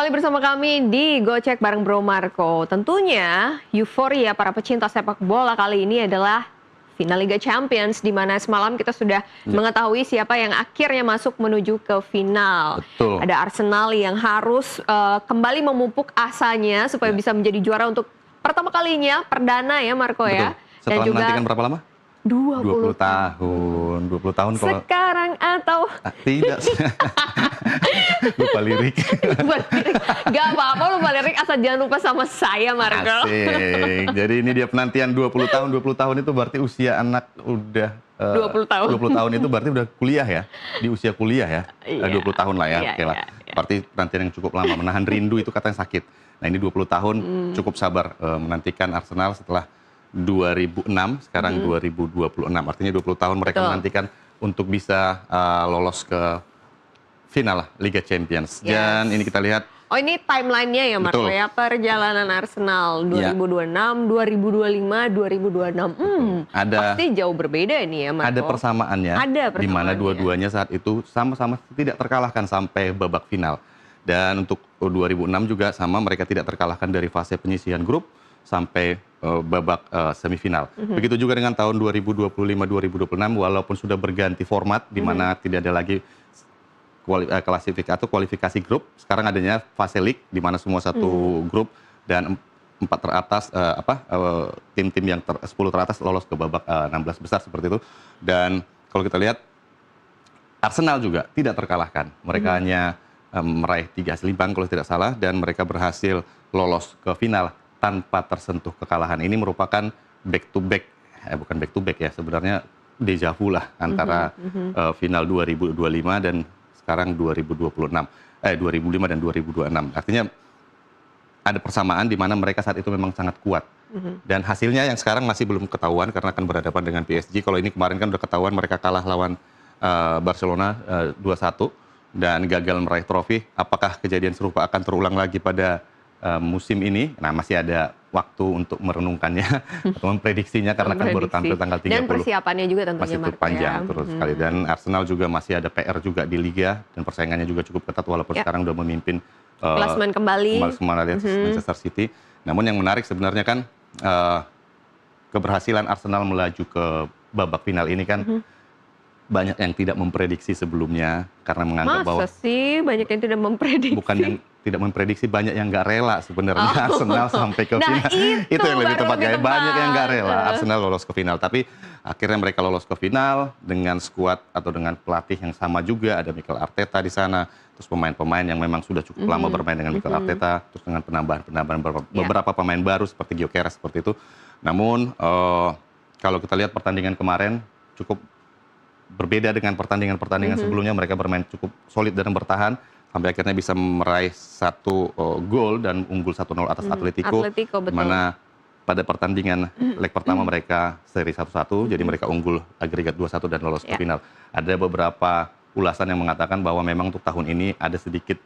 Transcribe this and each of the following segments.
Kembali bersama kami di Gocek bareng Bro Marco. Tentunya euforia para pecinta sepak bola kali ini adalah final Liga Champions, di mana semalam kita sudah mengetahui siapa yang akhirnya masuk menuju ke final. Betul. Ada Arsenal yang harus kembali memupuk asanya supaya bisa menjadi juara untuk pertama kalinya, perdana ya Marco. Betul. Ya. Setelah Dan juga menantikan berapa lama? 20 tahun. 20 tahun kalau... Sekarang atau... Tidak. Lupa lirik. Gak apa-apa lupa lirik, asal jangan lupa sama saya Marco. Asik. Jadi ini dia penantian 20 tahun. 20 tahun itu berarti usia anak udah... 20 tahun. 20 tahun itu berarti udah kuliah ya? Di usia kuliah ya? Iya. 20 tahun lah ya. Iya, Oke lah. iya. Berarti penantian yang cukup lama. Menahan rindu itu katanya sakit. Nah ini 20 tahun cukup sabar menantikan Arsenal setelah 2006, sekarang 2026. Artinya 20 tahun mereka menantikan untuk bisa lolos ke final Liga Champions. Dan ini kita lihat. Oh ini timelinenya ya Marco. Betul. Ya, perjalanan Arsenal 2026, 2025, 2026. Pasti jauh berbeda ini ya Marco. Ada persamaannya, di mana dua-duanya saat itu sama-sama tidak terkalahkan sampai babak final. Dan untuk 2006 juga sama, mereka tidak terkalahkan dari fase penyisihan grup sampai babak semifinal. Begitu juga dengan tahun 2025-2026, walaupun sudah berganti format, di mana tidak ada lagi klasifikasi atau kualifikasi grup, sekarang adanya fase league, di mana semua satu grup dan 4 teratas, tim-tim yang 10 teratas lolos ke babak 16 besar seperti itu. Dan kalau kita lihat, Arsenal juga tidak terkalahkan. Mereka hanya meraih 3 hasil imbang kalau tidak salah, dan mereka berhasil lolos ke final tanpa tersentuh kekalahan. Ini merupakan back to back, bukan back to back ya, sebenarnya deja vu lah antara final 2025 dan sekarang 2005 dan 2026. Artinya ada persamaan di mana mereka saat itu memang sangat kuat. Dan hasilnya yang sekarang masih belum ketahuan karena akan berhadapan dengan PSG. Kalau ini kemarin kan udah ketahuan mereka kalah lawan Barcelona 2-1 dan gagal meraih trofi. Apakah kejadian serupa akan terulang lagi pada musim ini? Nah, masih ada waktu untuk merenungkannya atau memprediksinya karena kan baru tampil tanggal 30. Dan persiapannya juga tentunya masih cukup panjang terus sekali. Dan Arsenal juga masih ada PR juga di Liga dan persaingannya juga cukup ketat walaupun sekarang udah memimpin klasemen kembali Manchester City. Namun yang menarik sebenarnya kan keberhasilan Arsenal melaju ke babak final ini kan banyak yang tidak memprediksi sebelumnya karena menganggap bahwa banyak yang tidak memprediksi. Bukan yang tidak memprediksi, banyak yang nggak rela sebenarnya Arsenal sampai ke final. Itu yang lebih tepatnya. Banyak yang nggak rela Arsenal lolos ke final, tapi akhirnya mereka lolos ke final dengan skuad atau dengan pelatih yang sama juga. Ada Mikel Arteta di sana, terus pemain-pemain yang memang sudah cukup lama bermain dengan Mikel Arteta, terus dengan penambahan beberapa pemain baru seperti Gyökeres seperti itu. Namun kalau kita lihat pertandingan kemarin cukup berbeda dengan pertandingan sebelumnya. Mereka bermain cukup solid dan bertahan sampai akhirnya bisa meraih 1 gol dan unggul 1-0 atas Atletico, di mana pada pertandingan leg pertama mereka seri 1-1, jadi mereka unggul agregat 2-1 dan lolos ke final. Ada beberapa ulasan yang mengatakan bahwa memang untuk tahun ini ada sedikit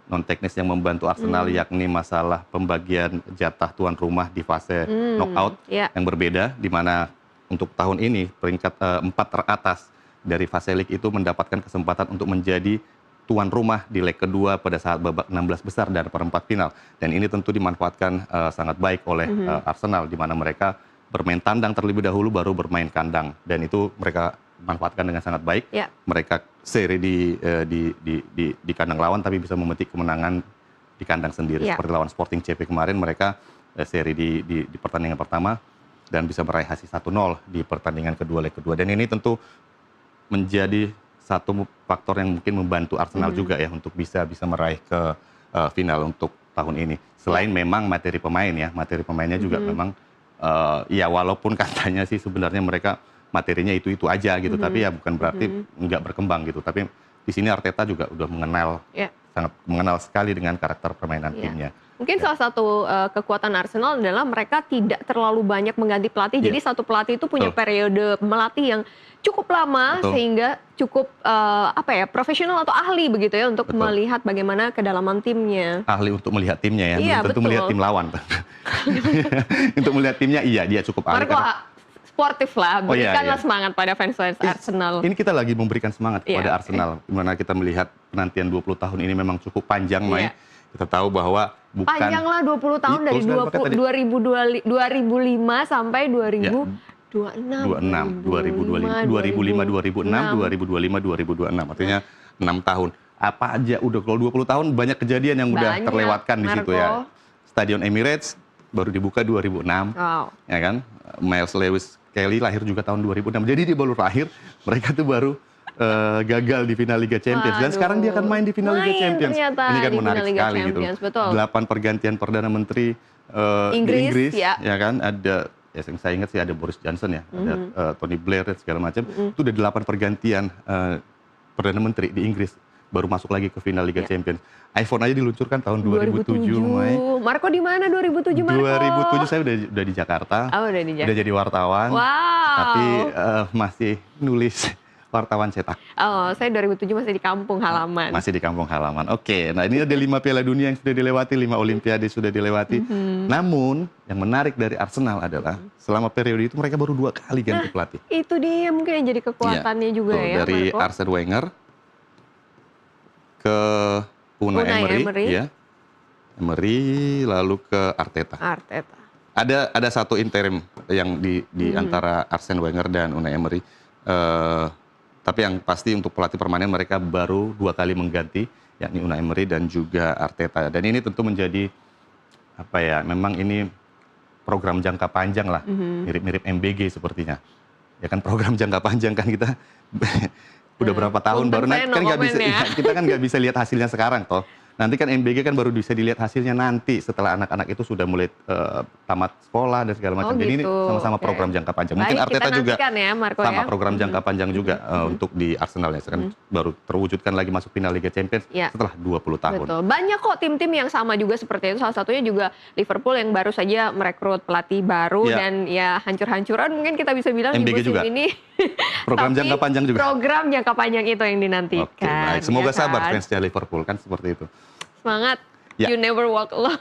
non teknis yang membantu Arsenal, yakni masalah pembagian jatah tuan rumah di fase knockout yang berbeda, di mana untuk tahun ini peringkat 4 teratas dari fase league itu mendapatkan kesempatan untuk menjadi tuan rumah di leg kedua pada saat babak 16 besar dan perempat final. Dan ini tentu dimanfaatkan sangat baik oleh Arsenal, di mana mereka bermain tandang terlebih dahulu baru bermain kandang. Dan itu mereka manfaatkan dengan sangat baik. Mereka seri di kandang lawan tapi bisa memetik kemenangan di kandang sendiri. Seperti lawan Sporting CP kemarin, mereka seri di pertandingan pertama dan bisa meraih hasil 1-0 di pertandingan kedua, leg kedua. Dan ini tentu menjadi satu faktor yang mungkin membantu Arsenal juga ya untuk bisa meraih ke final untuk tahun ini. Selain memang materi pemain ya, materi pemainnya juga memang ya walaupun katanya sih sebenarnya mereka materinya itu aja gitu, tapi ya bukan berarti nggak berkembang gitu. Tapi di sini Arteta juga udah sangat mengenal sekali dengan karakter permainan timnya. Mungkin salah satu kekuatan Arsenal adalah mereka tidak terlalu banyak mengganti pelatih. Jadi satu pelatih itu punya periode melatih yang cukup lama sehingga cukup profesional atau ahli begitu ya untuk melihat bagaimana kedalaman timnya. Ahli untuk melihat timnya ya, belum tentu melihat tim lawan. Untuk melihat timnya dia cukup ahli. Marco, sportif lah, berikanlah semangat pada fans-fans Arsenal. Ini kita lagi memberikan semangat kepada Arsenal, dimana kita melihat penantian 20 tahun ini memang cukup panjang, Mai. Kita tahu bahwa bukan panjang lah 20 tahun dari 2005 sampai 2026. 2005, 2006, artinya 6 tahun. Apa aja udah, kalau 20 tahun banyak kejadian yang udah terlewatkan di situ ya. Stadion Emirates baru dibuka 2006, ya kan? Miles Lewis Kelly lahir juga tahun 2006. Jadi dia baru lahir, mereka tuh baru gagal di final Liga Champions. Dan sekarang dia akan main di final Liga Champions. Ini kan menarik sekali gitu. 8 pergantian Perdana Menteri Inggris, ya kan? Ada, ya yang saya ingat sih ada Boris Johnson ya, ada Tony Blair dan segala macam. Itu udah 8 pergantian Perdana Menteri di Inggris baru masuk lagi ke final Liga Champions. iPhone aja diluncurkan tahun 2007, Mai. Marco di mana 2007, Marco? 2007 saya udah di Jakarta. Oh, udah di Jakarta. Udah jadi wartawan. Wow. Tapi masih nulis wartawan cetak. Oh, saya 2007 masih di kampung halaman. Masih di kampung halaman. Oke, nah ini ada 5 Piala Dunia yang sudah dilewati, 5 Olimpiade sudah dilewati. Namun, yang menarik dari Arsenal adalah selama periode itu mereka baru 2 kali ganti pelatih. Itu dia mungkin yang jadi kekuatannya juga ya, dari Marco. Arsene Wenger ke Unai Emery, ya. Emery lalu ke Arteta. Ada satu interim yang di antara Arsene Wenger dan Unai Emery. Tapi yang pasti untuk pelatih permanen mereka baru 2 kali mengganti, yakni Unai Emery dan juga Arteta. Dan ini tentu menjadi apa ya? Memang ini program jangka panjang lah, mirip-mirip MBG sepertinya. Ya kan program jangka panjang kan kita udah berapa tahun baru nanti kan nggak bisa kita kan nggak bisa lihat hasilnya sekarang toh. Nanti kan MBG kan baru bisa dilihat hasilnya nanti setelah anak-anak itu sudah mulai tamat sekolah dan segala macam. Jadi ini sama-sama program jangka panjang. Mungkin Arteta juga ya, Marco, sama program jangka panjang juga untuk di Arsenal ya. Kan baru terwujudkan lagi masuk final Liga Champions setelah 20 tahun. Betul. Banyak kok tim-tim yang sama juga seperti itu. Salah satunya juga Liverpool yang baru saja merekrut pelatih baru dan ya hancur-hancuran mungkin kita bisa bilang MBG di musim juga. ini. Program jangka panjang juga. Program jangka panjang itu yang dinantikan. Oke, baik. Semoga sabar fansnya Liverpool kan seperti itu. Semangat, you never walk alone.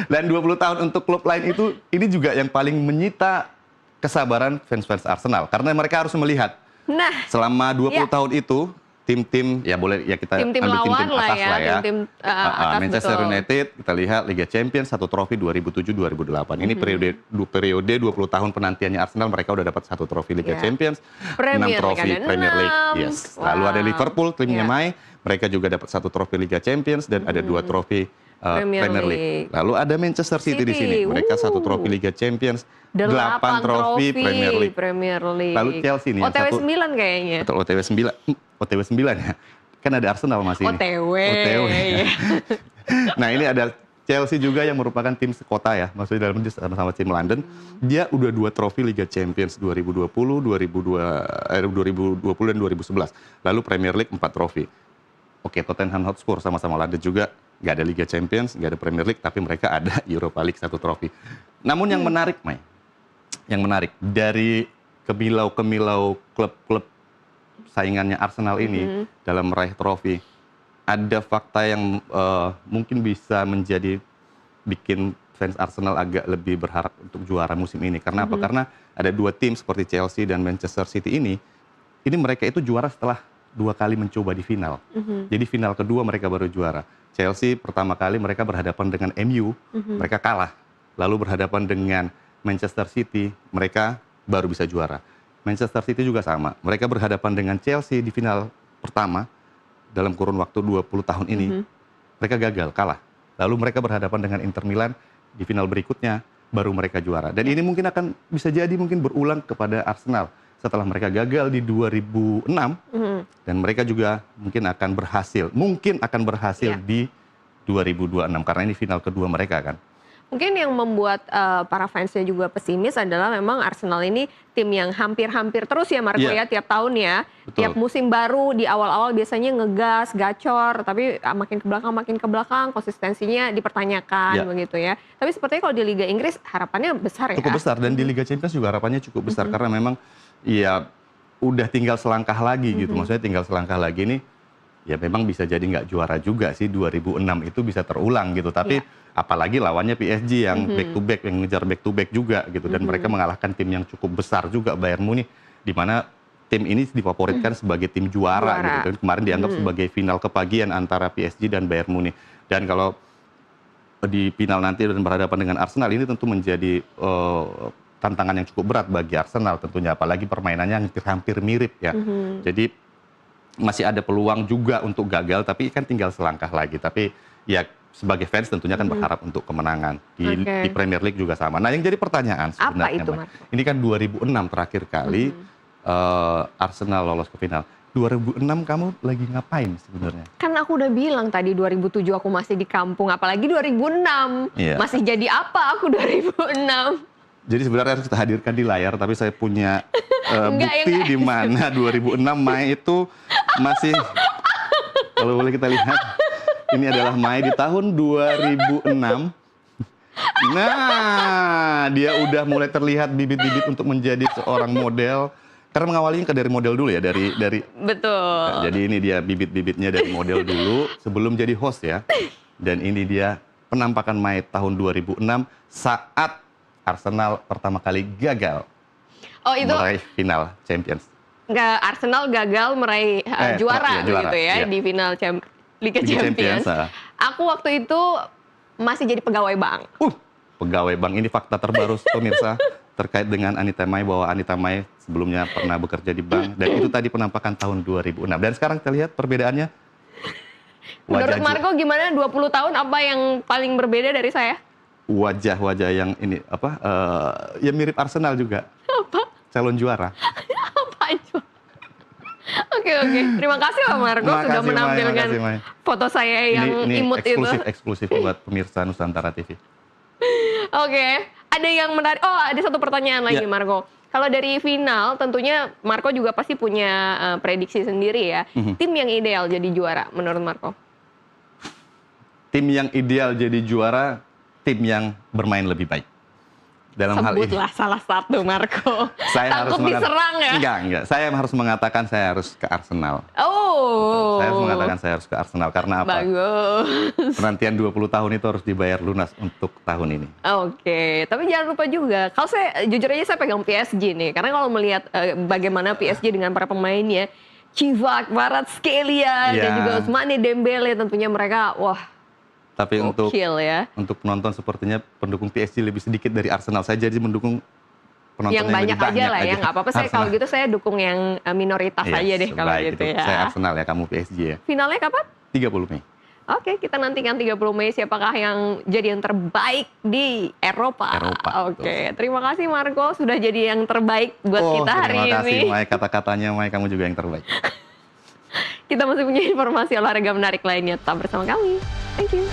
Dan 20 tahun untuk klub lain itu, ini juga yang paling menyita kesabaran fans-fans Arsenal. Karena mereka harus melihat, selama 20 tahun itu, tim-tim, ya boleh ya kita ambil tim-tim atas lah ya. Manchester United, kita lihat Liga Champions, 1 trofi 2007-2008. Ini periode 20 tahun penantiannya Arsenal, mereka udah dapat 1 trofi Liga Champions, 6 trofi Premier League. Lalu ada Liverpool, timnya Mai, mereka juga dapat 1 trofi Liga Champions dan ada 2 trofi Premier League. Lalu ada Manchester City di sini, mereka 1 trofi Liga Champions, 8 trofi Premier League. Lalu Chelsea nih, OTW 9 kayaknya. Atau OTW 9 ya. Kan ada Arsenal masih ini. OTW. Nah, ini ada Chelsea juga yang merupakan tim sekota ya. Maksudnya dalam sama tim London. Dia udah 2 trofi Liga Champions 2020, 2020 dan 2011. Lalu Premier League 4 trofi. Oke, Tottenham Hotspur sama-sama London juga nggak ada Liga Champions, nggak ada Premier League, tapi mereka ada Europa League 1 trofi. Namun yang menarik, Mai, yang menarik dari kemilau-kemilau klub-klub saingannya Arsenal ini dalam meraih trofi, ada fakta yang mungkin bisa menjadi bikin fans Arsenal agak lebih berharap untuk juara musim ini. Karena apa? Karena ada 2 tim seperti Chelsea dan Manchester City ini mereka itu juara setelah 2 kali mencoba di final. Jadi final kedua mereka baru juara. Chelsea pertama kali mereka berhadapan dengan MU, mereka kalah. Lalu berhadapan dengan Manchester City, mereka baru bisa juara. Manchester City juga sama. Mereka berhadapan dengan Chelsea di final pertama dalam kurun waktu 20 tahun ini. Mereka gagal, kalah. Lalu mereka berhadapan dengan Inter Milan di final berikutnya, baru mereka juara. Dan ini mungkin akan bisa jadi mungkin berulang kepada Arsenal. Setelah mereka gagal di 2006, dan mereka juga mungkin akan berhasil di 2026. Karena ini final kedua mereka kan. Mungkin yang membuat para fansnya juga pesimis adalah memang Arsenal ini tim yang hampir-hampir terus ya Marco ya tiap tahun ya. Betul. Tiap musim baru di awal-awal biasanya ngegas, gacor, tapi makin ke belakang konsistensinya dipertanyakan begitu ya. Tapi sepertinya kalau di Liga Inggris harapannya besar ya. Cukup besar, dan di Liga Champions juga harapannya cukup besar karena memang ya udah tinggal selangkah lagi gitu. Maksudnya tinggal selangkah lagi nih ya memang bisa jadi nggak juara juga sih, 2006 itu bisa terulang gitu. Tapi apalagi lawannya PSG yang back to back, yang ngejar back to back juga gitu. Dan mereka mengalahkan tim yang cukup besar juga, Bayern Munich, di mana tim ini difavoritkan sebagai tim juara. Gitu. Dan kemarin dianggap sebagai final kepagian antara PSG dan Bayern Munich. Dan kalau di final nanti dan berhadapan dengan Arsenal, ini tentu menjadi tantangan yang cukup berat bagi Arsenal tentunya, apalagi permainannya hampir mirip ya. Jadi masih ada peluang juga untuk gagal, tapi kan tinggal selangkah lagi. Tapi ya sebagai fans tentunya kan berharap untuk kemenangan. Di Premier League juga sama. Nah yang jadi pertanyaan sebenarnya, apa itu, ini kan 2006 terakhir kali Arsenal lolos ke final. 2006 kamu lagi ngapain sebenarnya? Kan aku udah bilang tadi 2007 aku masih di kampung, apalagi 2006. Masih jadi apa aku 2006? Jadi sebenarnya harus kita hadirkan di layar, tapi saya punya bukti di mana 2006 Mai itu masih, kalau boleh kita lihat, ini adalah Mai di tahun 2006. Nah, dia udah mulai terlihat bibit-bibit untuk menjadi seorang model. Karena mengawalinya dari model dulu ya, dari Betul. Nah, jadi ini dia bibit-bibitnya dari model dulu sebelum jadi host ya. Dan ini dia penampakan Mai tahun 2006 saat Arsenal pertama kali gagal meraih final Champions. Arsenal gagal meraih juara gitu ya di final Liga Champions. Aku waktu itu masih jadi pegawai bank. Pegawai bank, ini fakta terbaru pemirsa terkait dengan Anita Mai, bahwa Anita Mai sebelumnya pernah bekerja di bank, dan itu tadi penampakan tahun 2006. Dan sekarang kita lihat perbedaannya. Menurut Marco gimana 20 tahun apa yang paling berbeda dari saya? Wajah-wajah yang ini ya mirip Arsenal juga. Apa? Calon juara. Apa itu? Oke. Terima kasih Pak Marco sudah menampilkan foto saya yang ini imut eksklusif buat pemirsa Nusantara TV. Oke. Ada yang menarik. Oh, ada satu pertanyaan lagi, Marco. Kalau dari final, tentunya Marco juga pasti punya prediksi sendiri ya. Tim yang ideal jadi juara, menurut Marco? Tim yang ideal jadi juara, tim yang bermain lebih baik. Dalam hal ini. Sebutlah salah satu, Marco. Takut diserang ya? Enggak. Saya harus mengatakan saya harus ke Arsenal. Oh. Saya harus mengatakan saya harus ke Arsenal. Karena apa? Bagus. Penantian 20 tahun itu harus dibayar lunas untuk tahun ini. Oke. Tapi jangan lupa juga, kalau saya, jujur aja saya pegang PSG nih. Karena kalau melihat bagaimana PSG dengan para pemainnya, Civac, Kvaratskhelia, dan juga Ousmane Dembele, tentunya mereka, wah, tapi untuk penonton sepertinya pendukung PSG lebih sedikit dari Arsenal. Saya jadi mendukung penonton yang banyak aja lah ya, nggak apa-apa. Saya kalau gitu saya dukung yang minoritas aja deh kalau gitu ya. Saya Arsenal ya, kamu PSG ya. Finalnya kapan? 30 Mei. Oke, kita nantikan 30 Mei siapakah yang jadi yang terbaik di Eropa. Oke, terima kasih Marco sudah jadi yang terbaik buat kita hari ini. Terima kasih Mai, kata-katanya Mai, kamu juga yang terbaik. Kita masih punya informasi olahraga menarik lainnya. Tetap bersama kami. Thank you.